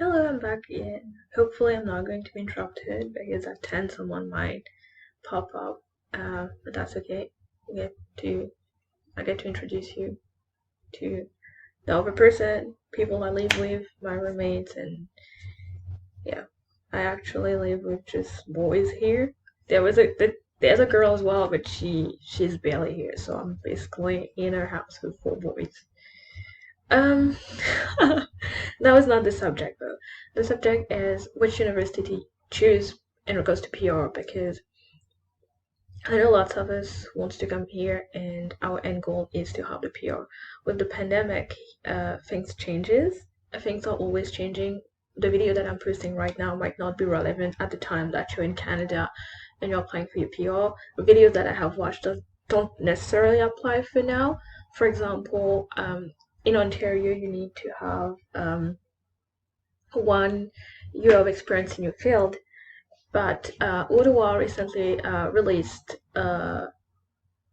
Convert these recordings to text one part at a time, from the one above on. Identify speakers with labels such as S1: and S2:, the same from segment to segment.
S1: Hello, I'm back again. Hopefully, I'm not going to be interrupted because at 10 someone might pop up. But that's okay. I get to I get to introduce you to the other person, people I live with, my roommates, and yeah, I actually live with just boys here. There's a girl as well, but she's barely here, so I'm basically in her house with four boys. Um, that was not the subject though. The subject is which university to choose in regards to PR because I know lots of us wants to come here and our end goal is to have the PR. With the pandemic, things changes. Things are always changing. The video that I'm posting right now might not be relevant at the time that you're in Canada and you're applying for your PR. The videos that I have watched don't necessarily apply for now. For example, in Ontario, you need to have 1 year of experience in your field, but Ottawa recently released a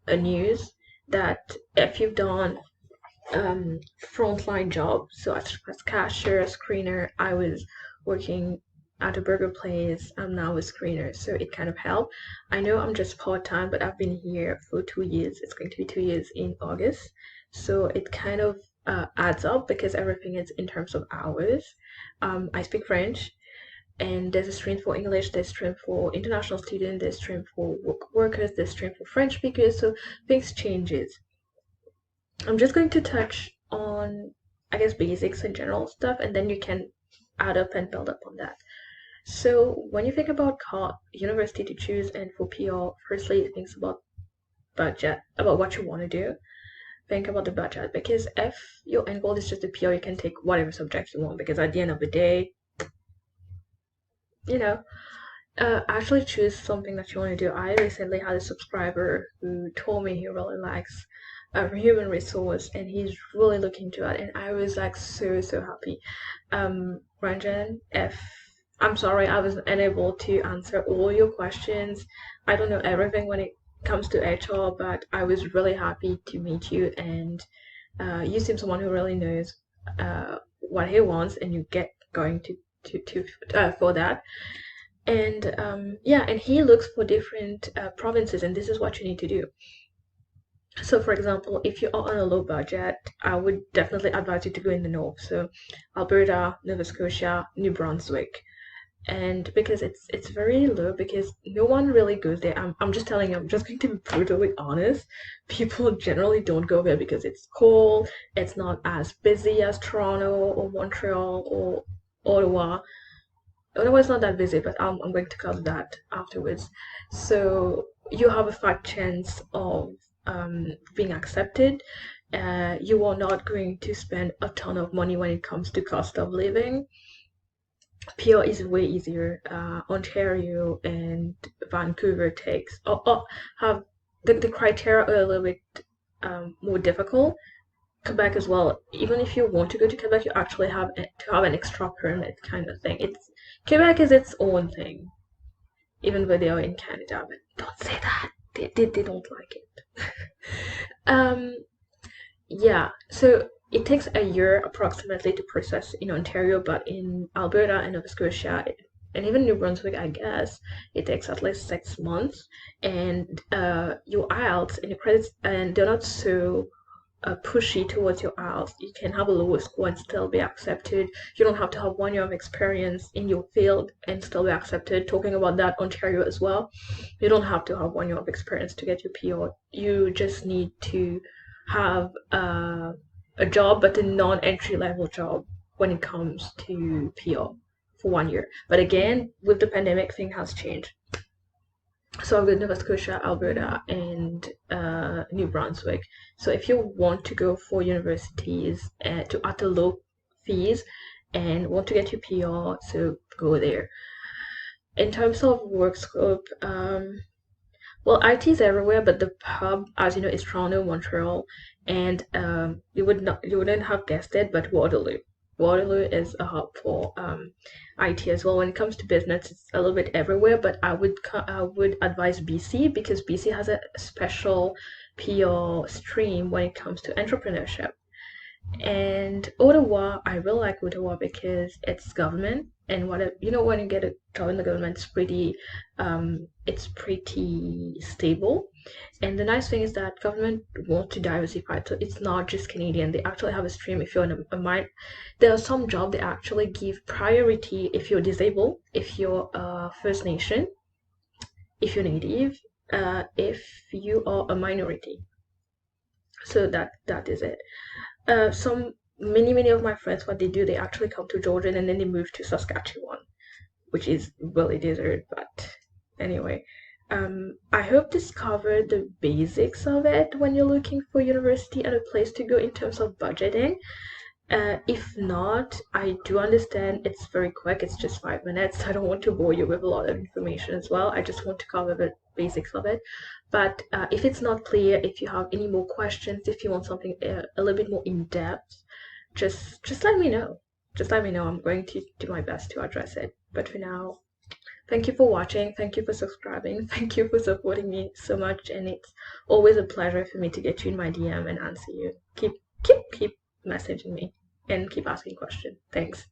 S1: news that if you've done frontline job, so as cashier, screener, I was working at a burger place. I'm now a screener, so it kind of helped. I know I'm just part time, but I've been here for 2 years. It's going to be 2 years in August, so it kind of adds up because everything is in terms of hours. I speak French, and there's a stream for English, there's a stream for international students, there's a stream for workers, there's a stream for French speakers, so things changes. I'm just going to touch on, I guess, basics and general stuff, and then you can add up and build up on that. So when you think about university to choose and for PR, firstly, it thinks about budget, about what you want to do. Think about the budget because if your end goal is just a PR, you can take whatever subject you want because at the end of the day, you know, actually choose something that you want to do. I recently had a subscriber who told me he really likes human resource and he's really looking to it, and I was like so happy. Ranjan, if I'm sorry I was unable to answer all your questions. I don't know everything when it comes to HR, but I was really happy to meet you, and you seem someone who really knows what he wants, and you get going to for that. And yeah, and he looks for different provinces, and this is what you need to do. So for example, if you are on a low budget, I would definitely advise you to go in the north, so Alberta, Nova Scotia, New Brunswick. And because it's very low, because no one really goes there. I'm just telling you, I'm just going to be brutally honest. People generally don't go there because it's cold, it's not as busy as Toronto or Montreal or Ottawa. Otherwise, not that busy, but I'm going to cover that afterwards. So you have a fat chance of being accepted. You are not going to spend a ton of money when it comes to cost of living. PR is way easier. Ontario and Vancouver have the criteria are a little bit more difficult. Quebec as well. Even if you want to go to Quebec, you actually have to have an extra permit kind of thing. It's Quebec is its own thing, even though they are in Canada. But don't say that. They don't like it. um, yeah. So it takes a year approximately to process in Ontario, but in Alberta and Nova Scotia, and even New Brunswick, I guess it takes at least 6 months. And your IELTS and your credits, and they're not so pushy towards your IELTS. You can have a lower score and still be accepted. You don't have to have 1 year of experience in your field and still be accepted. Talking about that, Ontario as well. You don't have to have 1 year of experience to get your PR. You just need to have a job, but a non-entry level job when it comes to PR for 1 year. But again, with the pandemic, thing has changed. So I've got Nova Scotia, Alberta, and New Brunswick. So if you want to go for universities at a low fees and want to get your PR, so go there. In terms of work scope, well, IT is everywhere, but the hub, as you know, is Toronto, Montreal, and you wouldn't have guessed it, but Waterloo. Waterloo is a hub for IT as well. When it comes to business, it's a little bit everywhere, but I would advise BC because BC has a special PR stream when it comes to entrepreneurship. And Ottawa, I really like Ottawa because it's government, and when you get a job in the government, it's pretty stable. And the nice thing is that government want to diversify, so it's not just Canadian. They actually have a stream if you're in a mind. There are some jobs they actually give priority if you're disabled, if you're First Nation, if you're Native, if you are a minority. So that is it. Some many of my friends, what they do, they actually come to Georgian and then they move to Saskatchewan, which is really desert. But anyway, I hope this covered the basics of it when you're looking for university and a place to go in terms of budgeting. If not, I do understand it's very quick. It's just 5 minutes. I don't want to bore you with a lot of information as well. I just want to cover the basics of it. But if it's not clear, if you have any more questions, if you want something a little bit more in depth, just let me know. Just let me know. I'm going to do my best to address it. But for now, thank you for watching. Thank you for subscribing. Thank you for supporting me so much. And it's always a pleasure for me to get you in my DM and answer you. Keep messaging me and keep asking questions. Thanks.